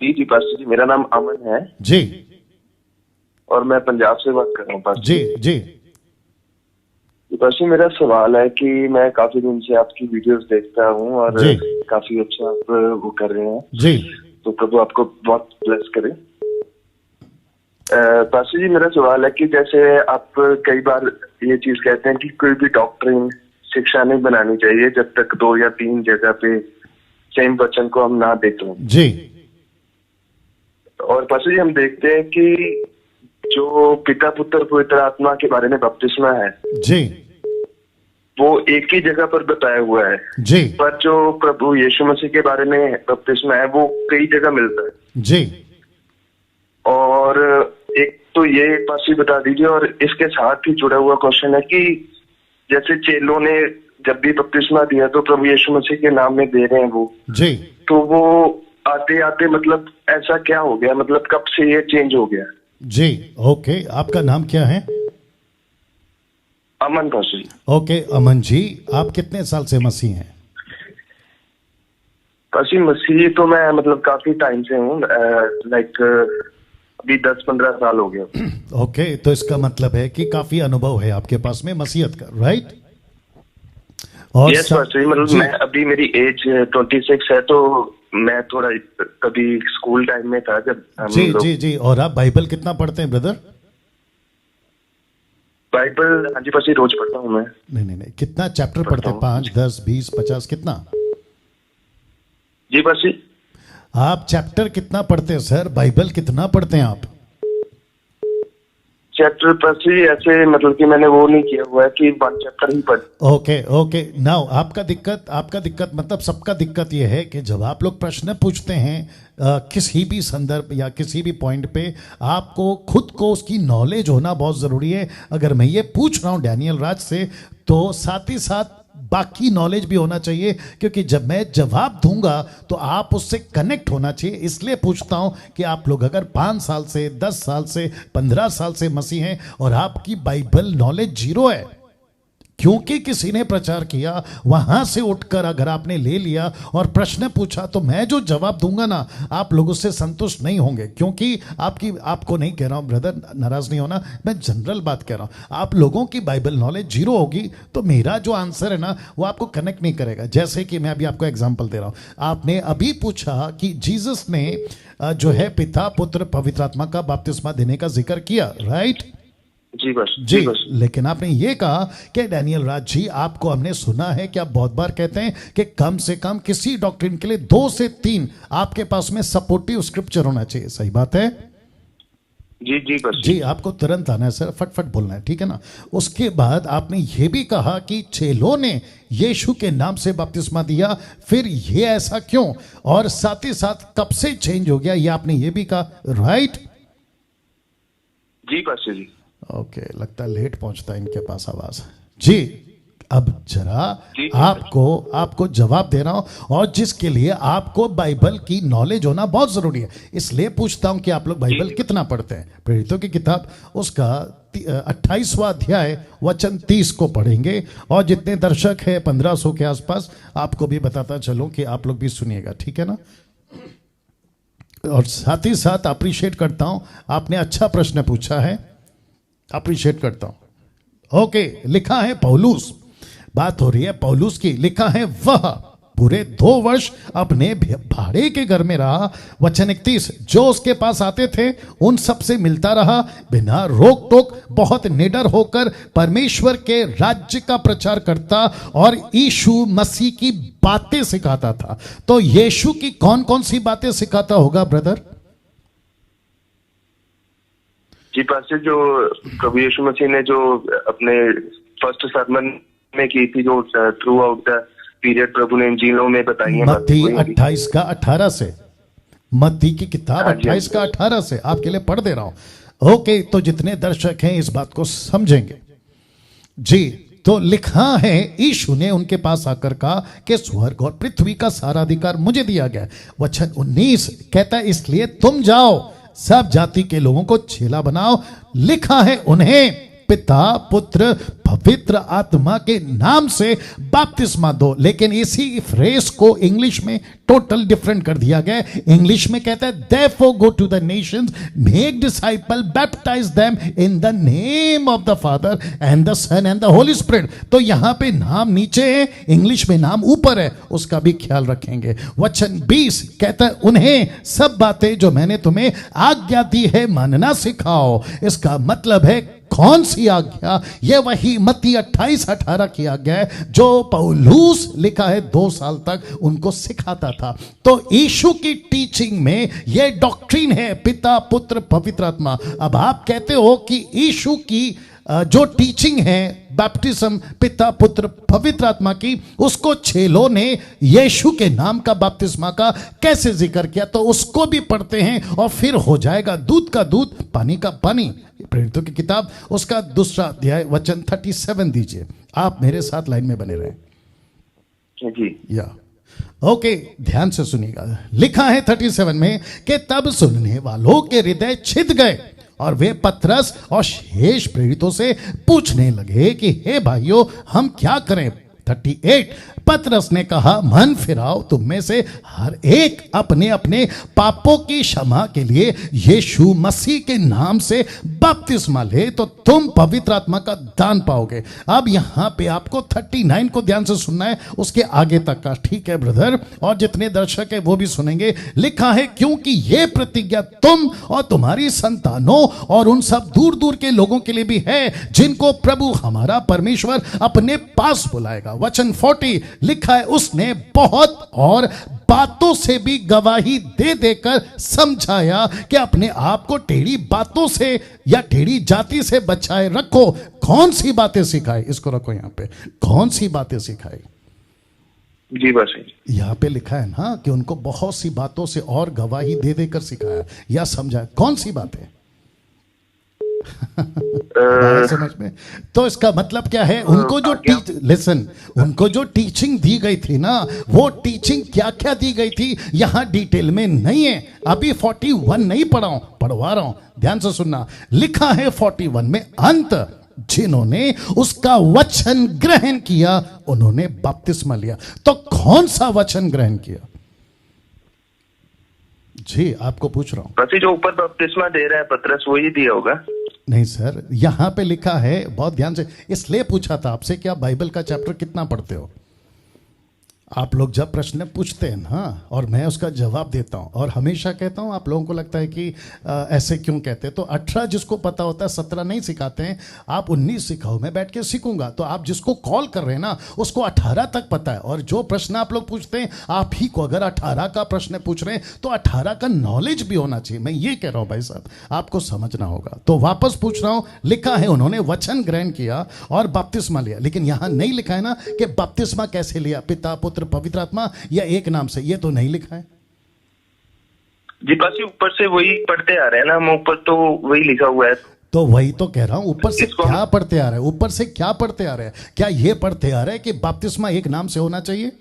जी जी pastor जी, मेरा नाम अमन है जी और मैं पंजाब से बात कर रहा हूँ पास्टर जी जी जी। पास्टर, मेरा सवाल है कि मैं काफी दिन से आपकी वीडियोस देखता हूँ और जी काफी अच्छा आप वो कर रहे हैं, जी तो प्रभु आपको बहुत ब्लेस करे। पास्टर जी, मेरा सवाल है कि जैसे आप कई बार ये चीज कहते हैं कि कोई भी डॉक्ट्रिन शिक्षा नहीं बनानी चाहिए जब तक 2 या 3 जगह पे सेम वचन को हम ना देखें। जी और पास्टर जी, हम देखते हैं कि जो पिता पुत्र पवित्र आत्मा के बारे में बपतिस्मा है जी वो एक ही जगह पर बताया हुआ है, जी पर जो प्रभु यीशु मसीह के बारे में बपतिस्मा है वो कई जगह मिलता है। जी और एक तो ये पासी बता दीजिए, और इसके साथ ही जुड़ा हुआ क्वेश्चन है कि जैसे चेलों ने जब भी बपतिस्मा दिया तो प्रभु यीशु मसीह के नाम में दे रहे हैं वो, जी तो वो आते आते मतलब ऐसा क्या हो गया, मतलब कब से ये चेंज हो गया? जी ओके, आपका नाम क्या है? अमन पासी। ओके अमन जी, आप कितने साल से मसीह हैं? पासी मसीह तो मैं मतलब काफी टाइम से हूँ, लाइक अभी 10-15 साल हो गया। ओके, तो इसका मतलब है कि काफी अनुभव है आपके पास में मसीहत का, राइट? और यस पास्टर, मतलब मैं अभी मेरी एज 26 है, तो मैं थोड़ा कभी स्कूल टाइम में था जब जी जी जी। और आप बाइबल कितना पढ़ते हैं ब्रदर? बाइबल हाँ जी पास्टर, रोज पढ़ता हूँ मैं। नहीं, कितना चैप्टर पढ़ते हैं? 5, 10, 20, 50 कितना? जी पास्टर। आप चैप्टर कितना पढ़ते हैं सर? बाइबल कितना पढ़ते हैं आप? चैप्टर पास्टर ऐसे मतलब कि मैंने वो नहीं किया हुआ है कि 1 चैप्टर ही पढ़। ओके ओके, नाउ आपका दिक्कत मतलब सबका दिक्कत ये है कि जब आप लोग प्रश्न पूछते हैं किसी भी संदर्भ या किसी भी पॉइंट पे, आपको खुद को उसकी नॉलेज होना बहुत ज़रूरी है। अगर मैं ये पूछ रहा हूँ डैनियल राज से, तो साथ ही साथ बाकी नॉलेज भी होना चाहिए, क्योंकि जब मैं जवाब दूंगा तो आप उससे कनेक्ट होना चाहिए। इसलिए पूछता हूं कि आप लोग अगर 5 साल से, 10 साल से, 15 साल से मसीह हैं और आपकी बाइबल नॉलेज 0 है, क्योंकि किसी ने प्रचार किया, वहां से उठकर अगर आपने ले लिया और प्रश्न पूछा, तो मैं जो जवाब दूंगा ना, आप लोग उससे संतुष्ट नहीं होंगे। क्योंकि आपको नहीं कह रहा हूं ब्रदर, नाराज नहीं होना, मैं जनरल बात कह रहा हूं। आप लोगों की बाइबल नॉलेज 0 होगी तो मेरा जो आंसर है ना वो आपको कनेक्ट नहीं करेगा। जैसे कि मैं अभी आपको एग्जाम्पल दे रहा हूं। आपने अभी पूछा कि जीसस ने जो है पिता पुत्र पवित्र आत्मा का बपतिस्मा देने का जिक्र किया, राइट? जी बस जी बस। लेकिन आपने ये कहा कि डैनियल राज जी, आपको हमने सुना है कि आप बहुत बार कहते हैं कि कम से कम किसी डॉक्ट्रिन के लिए 2 से 3 आपके पास में सपोर्टिव स्क्रिप्चर होना चाहिए। सही बात है? जी जी बस जी, आपको तुरंत आना है सर, फटफट बोलना है, ठीक है ना? उसके बाद आपने ये भी कहा कि चेलों ने यीशु के नाम से बपतिस्मा दिया, फिर ये ऐसा क्यों, और साथ ही साथ कब से चेंज हो गया, ये आपने ये भी कहा, राइट? जी बस जी। ओके, लगता है लेट पहुंचता है इनके पास आवाज। जी, अब जरा आपको जवाब दे रहा हूं, और जिसके लिए आपको बाइबल की नॉलेज होना बहुत जरूरी है। इसलिए पूछता हूं कि आप लोग बाइबल कितना पढ़ते हैं। प्रेरितों की किताब उसका 28वां अध्याय वचन 30 को पढ़ेंगे, और जितने दर्शक हैं 1500 के आसपास, आपको भी बताता चलूं कि आप लोग भी सुनिएगा, ठीक है ना? और साथ ही साथ अप्रिशिएट करता हूं, आपने अच्छा प्रश्न पूछा है, अप्रिशिएट करता हूं। ओके, लिखा है पौलुस, बात हो रही है पौलुस की, लिखा है वह पूरे 2 वर्ष अपने भाड़े के घर में रहा। वचन 31, जो उसके पास आते थे उन सब से मिलता रहा, बिना रोक टोक बहुत निडर होकर परमेश्वर के राज्य का प्रचार करता और यीशु मसीह की बातें सिखाता था। तो यीशु की कौन कौन सी बातें सिखाता होगा ब्रदर? जी पास्टर, जो प्रभु यीशु मसीह ने जो अपने फर्स्ट सरमन में की थी, जो थ्रू आउट द पीरियड प्रभु ने इंजीलों में बताई है। मत्ती 28 का 18 से, मत्ती की किताब 28 का 18 से आपके लिए पढ़ दे रहा हूं। ओके, तो जितने दर्शक हैं इस बात को समझेंगे। जी, तो लिखा है यीशु ने उनके पास आकर कहा कि स्वर्ग और पृथ्वी का सारा अधिकार मुझे दिया गया। वचन 19 कहता है, इसलिए तुम जाओ, सब जाति के लोगों को चेला बनाओ, लिखा है उन्हें पिता पुत्र पवित्र आत्मा के नाम से बपतिस्मा दो। लेकिन इसी फ्रेज को इंग्लिश में टोटल डिफरेंट कर दिया गया। इंग्लिश में कहता है therefore go to the nations, make disciple, baptize them in the name of the Father and the Son and the Holy Spirit। तो यहां पे नाम नीचे है, इंग्लिश में नाम ऊपर है, उसका भी ख्याल रखेंगे। वचन 20 कहता है उन्हें सब बातें जो मैंने तुम्हें आज्ञा दी है मानना सिखाओ। इसका मतलब है कौन सी आज्ञा? यह वही मत्ती 28:18 की आज्ञा है जो पौलुस लिखा है 2 साल तक उनको सिखाता था। तो यीशु की टीचिंग में यह डॉक्ट्रिन है, पिता पुत्र पवित्र आत्मा। अब आप कहते हो कि यीशु की जो टीचिंग है बैप्टिज्म पिता पुत्र पवित्र आत्मा की, उसको चेलों ने यीशु के नाम का बपतिस्मा का कैसे जिक्र किया? तो उसको भी पढ़ते हैं और फिर हो जाएगा दूध का दूध पानी का पानी। प्रेरितों की किताब उसका 2 अध्याय वचन 37 दीजिए। आप मेरे साथ लाइन में बने रहें जी। या ओके, ध्यान से सुनिएगा। लिखा है 37 में कि तब सुनने वालों के हृदय छिद गए और वे पतरस और शेष प्रेरितों से पूछने लगे कि हे भाइयों हम क्या करें? 38 पतरस ने कहा मन फिराओ, तुम में से हर एक अपने अपने पापों की क्षमा के लिए यीशु मसीह के नाम से बपतिस्मा ले तो तुम पवित्र आत्मा का दान पाओगे। अब यहां पे आपको 39 को ध्यान से सुनना है, उसके आगे तक का, ठीक है ब्रदर? और जितने दर्शक है वो भी सुनेंगे। लिखा है क्योंकि ये प्रतिज्ञा तुम और तुम्हारी संतानों और उन सब दूर दूर के लोगों के लिए भी है जिनको प्रभु हमारा परमेश्वर अपने पास बुलाएगा। वचन 40 लिखा है उसने बहुत और बातों से भी गवाही दे देकर समझाया कि अपने आप को टेढ़ी बातों से या टेढ़ी जाति से बचाए रखो। कौन सी बातें सिखाए? इसको रखो यहां पे, कौन सी बातें सिखाई? जी बस यहां पे लिखा है ना कि उनको बहुत सी बातों से और गवाही दे देकर सिखाया या समझाया। कौन सी बातें? समझ में? तो इसका मतलब क्या है? उनको जो उनको जो टीचिंग दी गई थी ना, वो टीचिंग क्या क्या दी गई थी यहां डिटेल में नहीं है। अभी 41 नहीं पढ़वा रहा हूं, ध्यान से सुनना। लिखा है 41 में अंत जिन्होंने उसका वचन ग्रहण किया उन्होंने बपतिस्मा लिया। तो कौन सा वचन ग्रहण किया? जी आपको पूछ रहा हूं। जो ऊपर बपतिस्मा दे रहा है पतरस, वही दिया होगा? नहीं सर, यहां पे लिखा है, बहुत ध्यान से, इसलिए पूछा था आपसे कि आप बाइबल का चैप्टर कितना पढ़ते हो। आप लोग जब प्रश्न पूछते हैं ना और मैं उसका जवाब देता हूं और हमेशा कहता हूं, आप लोगों को लगता है कि ऐसे क्यों कहते हैं? तो 18 जिसको पता होता है 17 नहीं सिखाते हैं, आप 19 सिखाओ, मैं बैठ के सीखूंगा। तो आप जिसको कॉल कर रहे हैं ना उसको 18 तक पता है। और जो प्रश्न आप लोग पूछते हैं, आप ही को अगर 18 का प्रश्न पूछ रहे हैं तो 18 का नॉलेज भी होना चाहिए। मैं ये कह रहा हूं भाई साहब, आपको समझना होगा। तो वापस पूछ रहा हूं, लिखा है उन्होंने वचन ग्रहण किया और बपतिस्मा लिया, लेकिन यहां नहीं लिखा है ना कि बपतिस्मा कैसे लिया, पिता पुत्र पवित्र आत्मा या एक नाम से, ये तो नहीं लिखा है जी। बस ऊपर से वही पढ़ते आ रहे हैं ना हम, ऊपर तो वही लिखा हुआ है। तो वही तो कह रहा हूं, ऊपर से क्या पढ़ते आ रहे हैं? ऊपर से क्या पढ़ते आ रहे हैं? क्या ये पढ़ते आ रहे हैं कि बपतिस्मा एक नाम से होना चाहिए?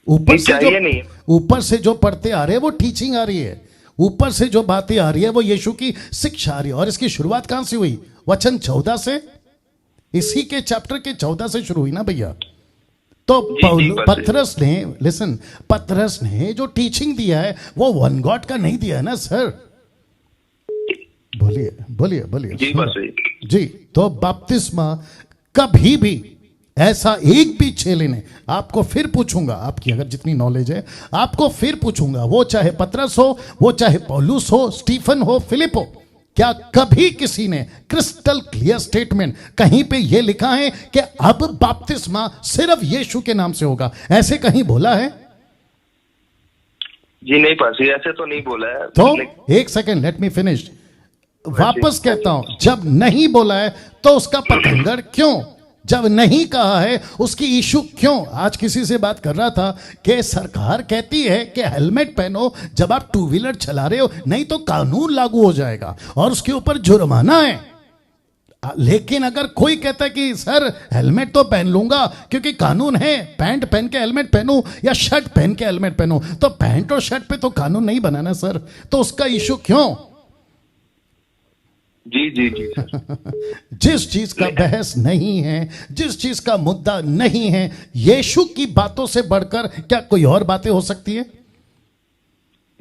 ऊपर से जो पढ़ते आ रहे हैं वो टीचिंग आ रही है, ऊपर से जो बातें आ रही है वो यीशु की शिक्षा आ रही है। और इसकी शुरुआत कहां से हुई? वचन 14 से, इसी के चैप्टर के 14 से शुरू हुई ना भैया। तो पतरस ने, लिसन, पतरस ने जो टीचिंग दिया है वो वन गॉड का नहीं दिया है ना सर। बोलिए बोलिए बोलिए जी। तो बपतिस्मा कभी भी ऐसा एक भी चेले ने, आपको फिर पूछूंगा, आपकी अगर जितनी नॉलेज है आपको फिर पूछूंगा, वो चाहे पतरस हो, वो चाहे पौलुस हो, स्टीफन हो, फिलिप हो, क्या कभी किसी ने क्रिस्टल क्लियर स्टेटमेंट कहीं पे ये लिखा है कि अब बपतिस्मा सिर्फ यीशु के नाम से होगा? ऐसे कहीं बोला है? जी नहीं पासी, ऐसे तो नहीं बोला है। तो एक सेकेंड, लेट मी फिनिश। वापस कहता हूं, जब नहीं बोला है तो उसका पतंगड़ क्यों? जब नहीं कहा है उसकी इशू क्यों? आज किसी से बात कर रहा था कि सरकार कहती है कि हेलमेट पहनो जब आप 2 व्हीलर चला रहे हो, नहीं तो कानून लागू हो जाएगा और उसके ऊपर जुर्माना है। लेकिन अगर कोई कहता है कि सर हेलमेट तो पहन लूंगा क्योंकि कानून है, पैंट पहन के हेलमेट पहनूं या शर्ट पहन के हेलमेट पहनूं, तो पैंट और शर्ट पे तो कानून नहीं बनाना सर, तो उसका इशू क्यों? जी जी जी सर। जिस चीज का बहस नहीं है, जिस चीज का मुद्दा नहीं है, यीशु की बातों से बढ़कर क्या कोई और बातें हो सकती है?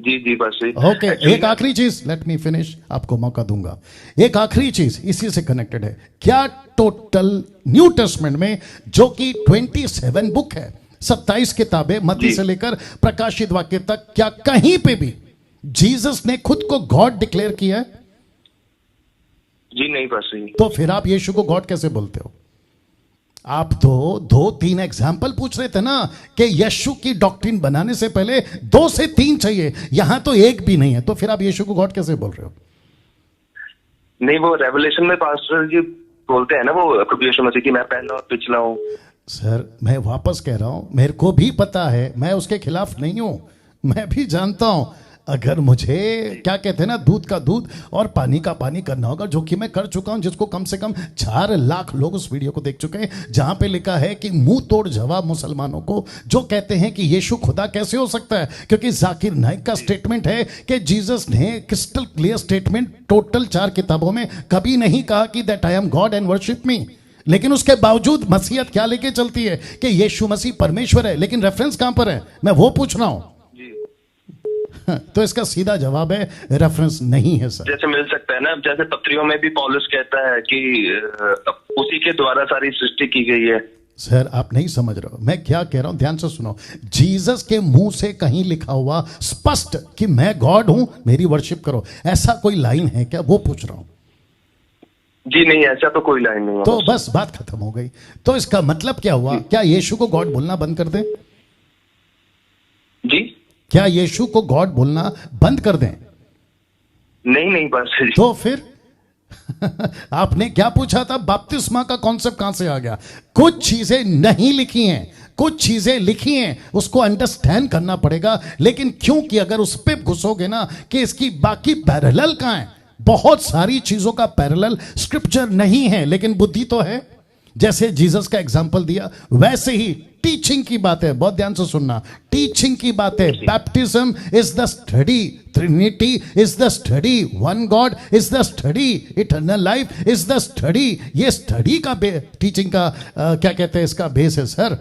जी जी बस ओके, एक आखिरी चीज, लेट मी फिनिश, आपको मौका दूंगा। एक आखिरी चीज इसी से कनेक्टेड है। क्या टोटल न्यू टेस्टमेंट में, जो कि 27 बुक है, 27 किताबें, मत्ती से लेकर प्रकाशित वाक्य तक, क्या कहीं पे भी जीसस ने खुद को गॉड डिक्लेयर किया है? जी नहीं बस ही। तो फिर आप यीशु को गॉड कैसे बोलते हो? आप तो 2-3 एग्जाम्पल पूछ रहे थे ना कि यीशु की डॉक्ट्रिन बनाने से पहले 2 से 3 चाहिए, यहां तो एक भी नहीं है, तो फिर आप यीशु को गॉड कैसे बोल रहे हो? नहीं, वो रेवलेशन में पास्टर जी बोलते हैं ना, वो प्रभु यीशु मसीह की, मैं पहला और पिछला हूँ। सर मैं वापस कह रहा हूं, मेरे को भी पता है, मैं उसके खिलाफ नहीं हूं, मैं भी जानता हूं। अगर मुझे क्या कहते हैं ना, दूध का दूध और पानी का पानी करना होगा, जो कि मैं कर चुका हूं, जिसको कम से कम 4 लाख लोग उस वीडियो को देख चुके हैं, जहां पे लिखा है कि मुंह तोड़ जवाब मुसलमानों को जो कहते हैं कि यीशु खुदा कैसे हो सकता है, क्योंकि जाकिर नाइक का स्टेटमेंट है कि जीसस ने क्रिस्टल क्लियर स्टेटमेंट टोटल 4 किताबों में कभी नहीं कहा कि that I am God and worship me. लेकिन उसके बावजूद मसीहत क्या लेके चलती है कि यीशु मसीह परमेश्वर है, लेकिन रेफरेंस कहां पर है, मैं वो पूछ रहा हूं। तो इसका सीधा जवाब है रेफरेंस नहीं है सर। जैसे मिल सकता है ना, जैसे पत्रियों में भी पौलुस कहता है कि उसी के द्वारा सारी सृष्टि की गई है। सर आप नहीं समझ रहे हो मैं क्या कह रहा हूं, ध्यान से सुनो। जीसस के मुंह से कहीं लिखा हुआ स्पष्ट कि मैं गॉड हूं, मेरी वर्शिप करो, ऐसा कोई लाइन है क्या, वो पूछ रहा हूं। जी नहीं, ऐसा तो कोई लाइन नहीं है। तो बस बात खत्म हो गई। तो इसका मतलब क्या हुआ, क्या यीशु को गॉड बोलना बंद कर दें? जी, क्या यीशु को गॉड बोलना बंद कर दें? नहीं नहीं बस। तो फिर आपने क्या पूछा था, बपतिस्मा का कॉन्सेप्ट कहां से आ गया? कुछ चीजें नहीं लिखी हैं, कुछ चीजें लिखी हैं, उसको अंडरस्टैंड करना पड़ेगा। लेकिन क्योंकि अगर उस पर घुसोगे ना कि इसकी बाकी पैरेलल कहां है, बहुत सारी चीजों का पैरेलल स्क्रिप्चर नहीं है, लेकिन बुद्धि तो है। जैसे जीसस का एग्जाम्पल दिया, वैसे ही टीचिंग की बात है, बहुत ध्यान से सुनना, टीचिंग की बात है। Baptism is the study, Trinity is the study, one God is the study, eternal life is the study. ये स्टडी का टीचिंग का क्या कहते हैं, इसका बेस है सर।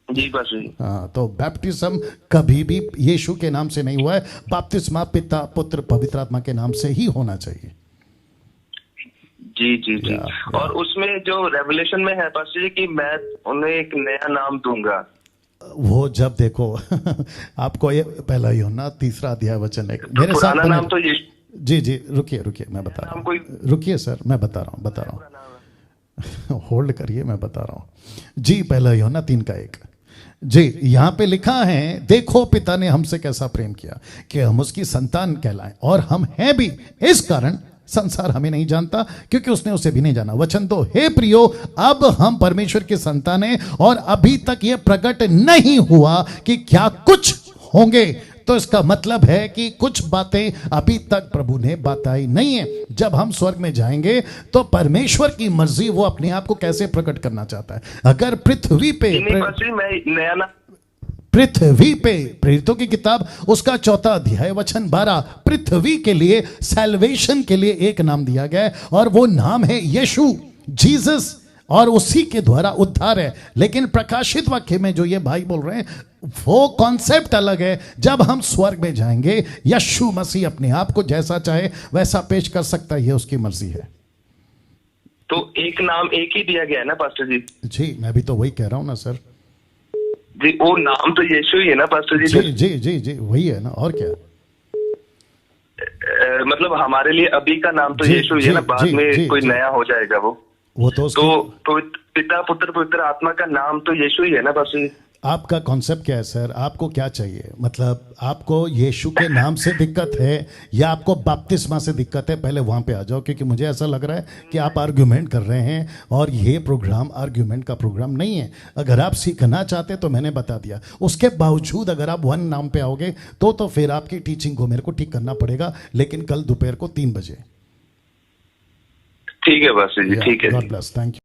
जी बस। हाँ, तो बैप्टिज्म कभी भी यीशु के नाम से नहीं हुआ है, बपतिस्मा पिता पुत्र पवित्र आत्मा के नाम से ही होना चाहिए। जी जी जी। और उसमें जो रेवलेशन में है पास्टर जी कि मैं उन्हें एक नया नाम दूंगा, वो जब देखो आपको ये पहला यूहन्ना 3 अध्याय वचन 1 मेरे साथ नाम तो ये। जी जी रुकिए मैं बता रहा हूँ, रुकिए सर मैं बता रहा हूँ होल्ड करिए, मैं बता रहा हूँ जी। पहला यूहन्ना 3:1 जी, यहाँ पे लिखा है, देखो पिता ने हमसे कैसा प्रेम किया कि हम उसकी संतान कहलाएं, और हम हैं भी, इस कारण संसार हमें नहीं जानता क्योंकि उसने उसे भी नहीं जाना। वचन 2, हे प्रियो अब हम परमेश्वर की संतान हैं और अभी तक यह प्रकट नहीं हुआ कि क्या कुछ होंगे। तो इसका मतलब है कि कुछ बातें अभी तक प्रभु ने बताई नहीं है। जब हम स्वर्ग में जाएंगे तो परमेश्वर की मर्जी वो अपने आप को कैसे प्रकट करना चाहता है। अगर पृथ्वी पे पृथ्वी पे प्रेरितों की किताब उसका 4 अध्याय वचन 12, पृथ्वी के लिए सैल्वेशन के लिए एक नाम दिया गया है और वो नाम है यीशु, जीसस, और उसी के द्वारा उद्धार है। लेकिन प्रकाशित वाक्य में जो ये भाई बोल रहे हैं वो कॉन्सेप्ट अलग है। जब हम स्वर्ग में जाएंगे यीशु मसीह अपने आप को जैसा चाहे वैसा पेश कर सकता है, ये उसकी मर्जी है। तो एक नाम एक ही दिया गया है ना पास्टर जी? जी मैं भी तो वही कह रहा हूं ना सर जी, वो नाम तो यीशु ही है ना पास्टर जी? जी जी जी जी वही है ना, और क्या। मतलब हमारे लिए अभी का नाम तो यीशु ही है ना, बाद में कोई नया हो जाएगा वो तो पिता पुत्र पवित्र आत्मा का नाम तो यीशु ही है ना पास्टर जी? आपका कॉन्सेप्ट क्या है सर, आपको क्या चाहिए? मतलब आपको यीशु के नाम से दिक्कत है या आपको बपतिस्मा से दिक्कत है? पहले वहां पे आ जाओ, क्योंकि मुझे ऐसा लग रहा है कि आप आर्ग्यूमेंट कर रहे हैं और ये प्रोग्राम आर्ग्यूमेंट का प्रोग्राम नहीं है। अगर आप सीखना चाहते तो मैंने बता दिया, उसके बावजूद अगर आप वन नाम पे आओगे तो फिर आपकी टीचिंग को मेरे को ठीक करना पड़ेगा, लेकिन कल दोपहर को 3 बजे। ठीक है बस जी, ठीक है। God bless, thank you.